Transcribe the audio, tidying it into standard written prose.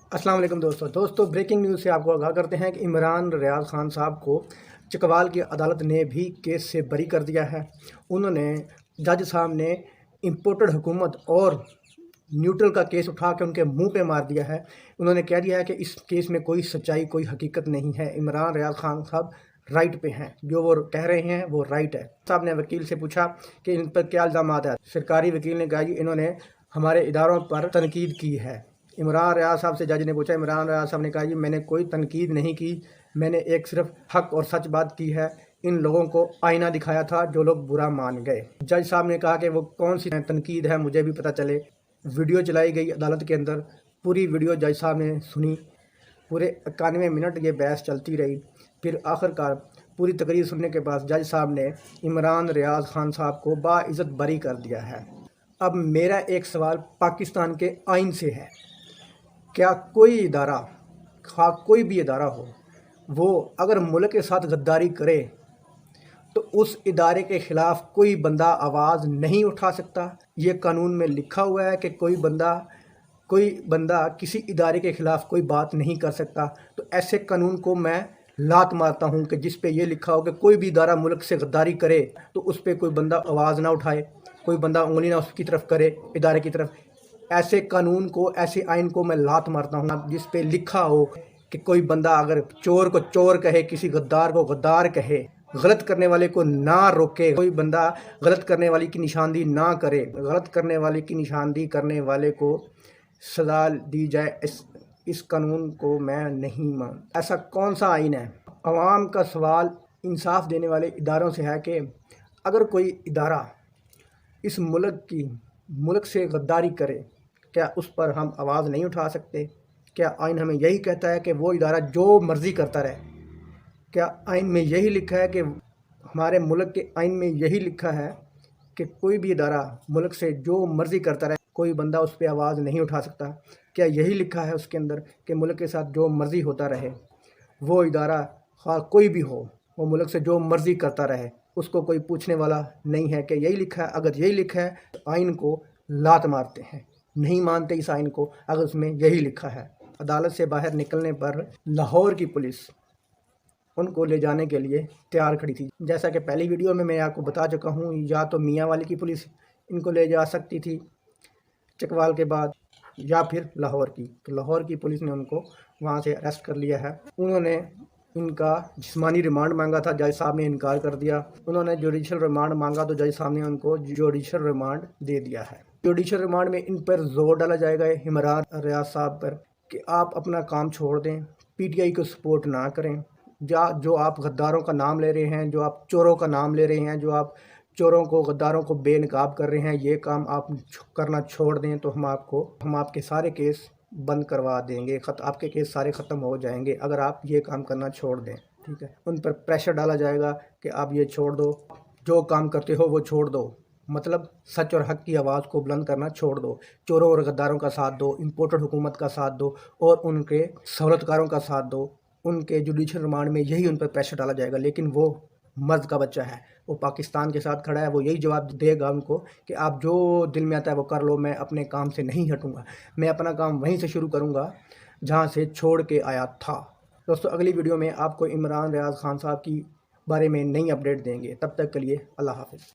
अस्सलाम वालेकुम दोस्तों ब्रेकिंग न्यूज़ से आपको आगाह करते हैं कि इमरान रियाज खान साहब को चकवाल की अदालत ने भी केस से बरी कर दिया है। उन्होंने जज साहब ने इंपोर्टेड हुकूमत और न्यूट्रल का केस उठा के उनके मुंह पे मार दिया है। उन्होंने कह दिया है कि इस केस में कोई सच्चाई, कोई हकीकत नहीं है। इमरान रियाज खान साहब राइट पे हैं, जो वो कह रहे हैं वो राइट है। साहब ने वकील से पूछा कि इन पर क्या इल्ज़ामात है। सरकारी वकील ने कहा कि इन्होंने हमारे इदारों पर तनकीद की है। इमरान रियाज साहब से जज ने पूछा। इमरान रियाज साहब ने कहा कि मैंने कोई तनकीद नहीं की, मैंने एक सिर्फ हक और सच बात की है। इन लोगों को आईना दिखाया था जो लोग बुरा मान गए। जज साहब ने कहा कि वो कौन सी तनकीद है, मुझे भी पता चले। वीडियो चलाई गई अदालत के अंदर, पूरी वीडियो जज साहब ने सुनी। पूरे 91 मिनट ये बहस चलती रही। फिर आखिरकार पूरी तकरीर सुनने के बाद जज साहब ने इमरान रियाज खान साहब को बाइज़्ज़त बरी कर दिया है। अब मेरा एक सवाल पाकिस्तान के आइन से है, क्या कोई इदारा, खा कोई भी इदारा हो, वो अगर मुल्क के साथ गद्दारी करे तो उस इदारे के ख़िलाफ़ कोई बंदा आवाज़ नहीं उठा सकता? ये कानून में लिखा हुआ है कि कोई बंदा किसी इदारे के ख़िलाफ़ कोई बात नहीं कर सकता। तो ऐसे कानून को मैं लात मारता हूँ कि जिस पे ये लिखा हो कि कोई भी इदारा मुल्क से गद्दारी करे तो उस पे कोई बंदा आवाज़ ना उठाए, कोई बंदा उंगली ना उसकी तरफ करे, इदारे की तरफ। ऐसे कानून को, ऐसे आइन को मैं लात मारता हूँ जिस पे लिखा हो कि कोई बंदा अगर चोर को चोर कहे, किसी गद्दार को गद्दार कहे, गलत करने वाले को ना रोके, कोई बंदा गलत करने वाले की निशानदी ना करे, गलत करने वाले की निशानदी करने वाले को सज़ा दी जाए। इस कानून को मैं नहीं मान। ऐसा कौन सा आइन है? अवाम का सवाल इंसाफ देने वाले इदारों से है कि अगर कोई इदारा इस मुल्क से गद्दारी करे, क्या उस पर हम आवाज़ नहीं उठा सकते? क्या आइन हमें यही कहता है कि वो इदारा जो मर्ज़ी करता रहे? क्या आइन में यही लिखा है कि हमारे मुल्क के आइन में यही लिखा है कि कोई भी इदारा मुल्क से जो मर्ज़ी करता रहे, कोई बंदा उस पर आवाज़ नहीं उठा सकता? क्या यही लिखा है उसके अंदर कि मुल्क के साथ जो मर्ज़ी होता रहे, वो इदारा खा कोई भी हो, वो मुल्क से जो मर्ज़ी करता रहे, उसको कोई पूछने वाला नहीं है? कि यही लिखा है? अगर यही लिखा है तो आइन को लात मारते हैं, नहीं मानते इस आइन को अगर उसमें यही लिखा है। अदालत से बाहर निकलने पर लाहौर की पुलिस उनको ले जाने के लिए तैयार खड़ी थी। जैसा कि पहली वीडियो में मैं आपको बता चुका हूँ, या तो मियाँ वाली की पुलिस इनको ले जा सकती थी चकवाल के बाद, या फिर लाहौर की। तो लाहौर की पुलिस ने उनको वहाँ से अरेस्ट कर लिया है। उन्होंने इनका जिस्मानी रिमांड मांगा था, जज साहब ने इनकार कर दिया। उन्होंने जुडिशल रिमांड मांगा तो जज साहब ने उनको जुडिशल रिमांड दे दिया है। जुडिशल रिमांड में इन पर जोर डाला जाएगा इमरान रियाज साहब पर कि आप अपना काम छोड़ दें, पीटीआई को सपोर्ट ना करें। जो आप गद्दारों का नाम ले रहे हैं, जो आप चोरों का नाम ले रहे हैं, जो आप चोरों को, गद्दारों को बेनकाब कर रहे हैं, ये काम आप करना छोड़ दें तो हम आपके सारे केस बंद करवा देंगे। आपके केस सारे ख़त्म हो जाएंगे अगर आप ये काम करना छोड़ दें। ठीक है, उन पर प्रेशर डाला जाएगा कि आप ये छोड़ दो, जो काम करते हो वो छोड़ दो। मतलब सच और हक़ की आवाज़ को बुलंद करना छोड़ दो, चोरों और गद्दारों का साथ दो, इंपोर्टेड हुकूमत का साथ दो और उनके सहूलतकारों का साथ दो। उनके जुडिशल रिमांड में यही उन पर प्रेशर डाला जाएगा। लेकिन वो मर्द का बच्चा है, वो पाकिस्तान के साथ खड़ा है, वो यही जवाब देगा उनको कि आप जो दिल में आता है वो कर लो, मैं अपने काम से नहीं हटूंगा, मैं अपना काम वहीं से शुरू करूंगा जहां से छोड़ के आया था। दोस्तों, अगली वीडियो में आपको इमरान रियाज खान साहब की बारे में नई अपडेट देंगे। तब तक के लिए अल्लाह हाफ़िज़।